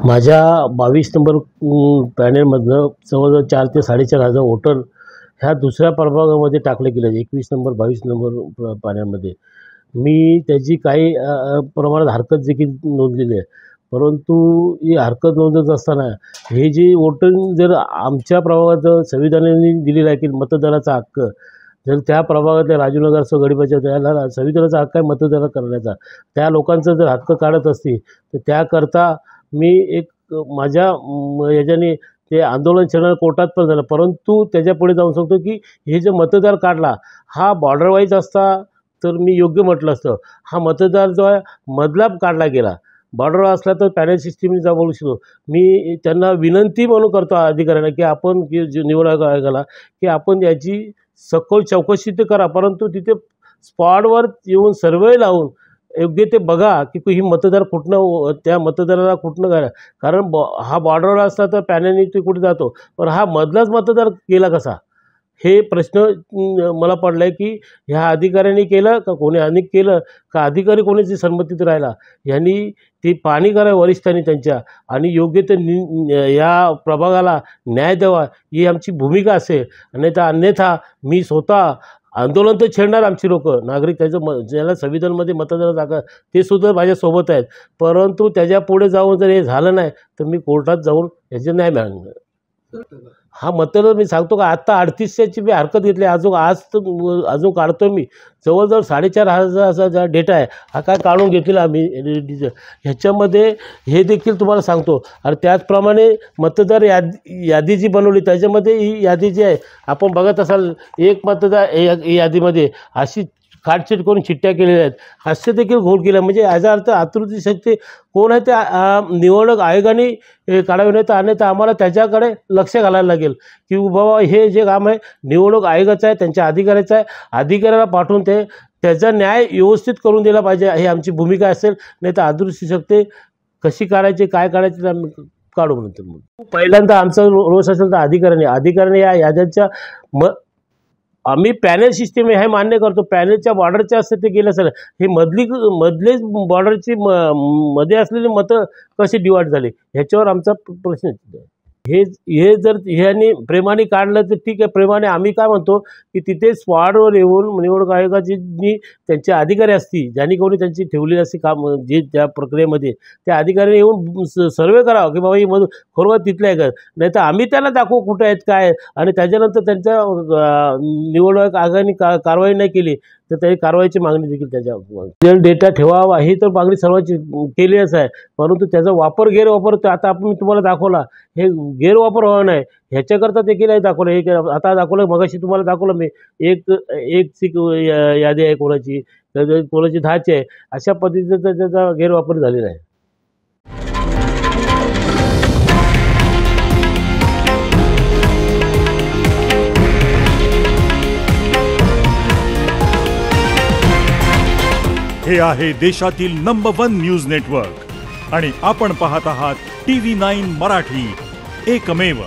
माझ्या 22 नंबर पॅनेलमधनं जवळजवळ 4 ते 4,500 वोटर ह्या दुसऱ्या प्रभागामध्ये टाकले गेले. 21 नंबर 22 नंबर पॅनेलमध्ये मी त्याची काही प्रमाणात हरकत देखील नोंदलेली आहे. परंतु ही हरकत नोंदवत असताना हे जे वोटिंग जर आमच्या प्रभागात संविधानाने दिलेला आहे की मतदानाचा हक्क, जर त्या प्रभागातल्या राजूनगर असो गडीबाच्या त्याला संविधानाचा हक्क आहे मतदान करण्याचा, त्या लोकांचा जर हक्क काढत असतील तर त्याकरता मी एक माझ्या याच्याने ते आंदोलन छेडणं कोर्टात पण झालं. परंतु त्याच्यापुढे जाऊन सांगतो की हे जे मतदार काढला हा बॉर्डर वाईज असता तर मी योग्य म्हटलं असतं. हा मतदार जो आहे मधला काढला गेला. बॉर्डर असला तर पॅनल सिस्टीमचा बोलू शकतो. मी त्यांना विनंती म्हणून करतो अधिकाऱ्यांना की आपण की निवडणूक आयोगाला की आपण याची सखोल चौकशी तर करा, परंतु तिथे स्पॉटवर येऊन सर्वे लावून योग्य ते बघा की ही मतदार कुठनं त्या मतदाराला कुठनं करा. कारण हा बॉर्डरवर असला तर पॅनलनी ते कुठे जातो, पण हा मधलाच मतदार केला कसा, हे प्रश्न मला पडला आहे की ह्या अधिकाऱ्यांनी केलं का कोणी अनेक केलं का अधिकारी कोणाची संमतीत राहिला. यांनी ती पाहणी करावी वरिष्ठांनी त्यांच्या आणि योग्य ते या प्रभागाला न्याय द्यावा ही आमची भूमिका असेल. नाही तर अन्यथा मी स्वतः आंदोलन तर छेडणार. आमची लोकं नागरिक त्याचं ज्याला संविधानामध्ये मतदानाचा हक्क ते सुद्धा माझ्यासोबत आहेत. परंतु त्याच्यापुढे जाऊन जर हे झालं नाही तर मी कोर्टात जाऊन याचे न्याय मागणार. हा मतदार मी सांगतो का आत्ता 3800ची मी हरकत घेतली. अजून काढतो मी. जवळजवळ 4,500 डेटा आहे. हा काय काढून घेतलेला आम्ही ह्याच्यामध्ये हे देखील तुम्हाला सांगतो. आणि त्याचप्रमाणे मतदार यादी जी बनवली त्याच्यामध्ये ही यादी जी आहे आपण बघत असाल एक मतदार यादीमध्ये अशी काटछेट करून चिठ्ठ्या केलेल्या आहेत. हास्य देखील घोळ केला. म्हणजे याचा अर्थ आतुरतेसाठी कोण आहे त्या निवडणूक आयोगाने काढावे नाही तर अन्यथा आम्हाला त्याच्याकडे लक्ष घालायला लागेल की बाबा हे जे काम आहे निवडणूक आयोगाचं आहे, त्यांच्या अधिकाऱ्याचं आहे. अधिकाऱ्याला पाठवून त्याचा न्याय व्यवस्थित करून दिला पाहिजे ही आमची भूमिका असेल. नाही तर अदृश्य शक्ती कशी काढायची काय काढायची तर आम्ही काढू म्हणतो. पहिल्यांदा आमचा रोष असेल तर अधिकाऱ्याने या याद्यांच्या आम्ही पॅनल सिस्टीम हे मान्य करतो. पॅनलच्या बॉर्डरच्या असते ते गेलं असेल. हे मधलेच बॉर्डरची मध्ये असलेली मतं कशी डिवाइड झाली ह्याच्यावर आमचा प्रश्न आहे. हे जर ह्यांनी प्रेमाने काढलं तर ठीक आहे. प्रेमाने आम्ही काय म्हणतो की तिथे स्पॉटवर येऊन निवडणूक आयोगाची त्यांचे अधिकारी असतील ज्यांनी कोणी त्यांची ठेवलेली असते काम जे त्या प्रक्रियेमध्ये त्या अधिकाऱ्यांनी येऊन सर्वे करावं की बाबा ही खरोखर तिथले आहे का. नाही तर आम्ही त्यांना दाखवू कुठे आहेत काय आणि त्याच्यानंतर त्यांच्या निवडणूक आयोगाने कारवाई नाही केली तर त्याची कारवाईची मागणी देखील त्याच्या डेटा ठेवावा ही तर मागणी सर्वांची केलीच आहे. परंतु त्याचा वापर गैरवापर आता मी तुम्हाला दाखवला. हे गैरवापर व्हावा नाही ह्याच्याकरता देखील आहे दाखवलं. हे आता दाखवलं मगाशी तुम्हाला दाखवलं मी एक सीक यादी आहे कोणाची 10ची आहे. अशा पद्धतीचा त्याचा गैरवापर झालेला आहे. हे आहे देशातील नंबर 1 न्यूज नेटवर्क आणि आपण पाहत आहात TV9 मराठी, एकमेव.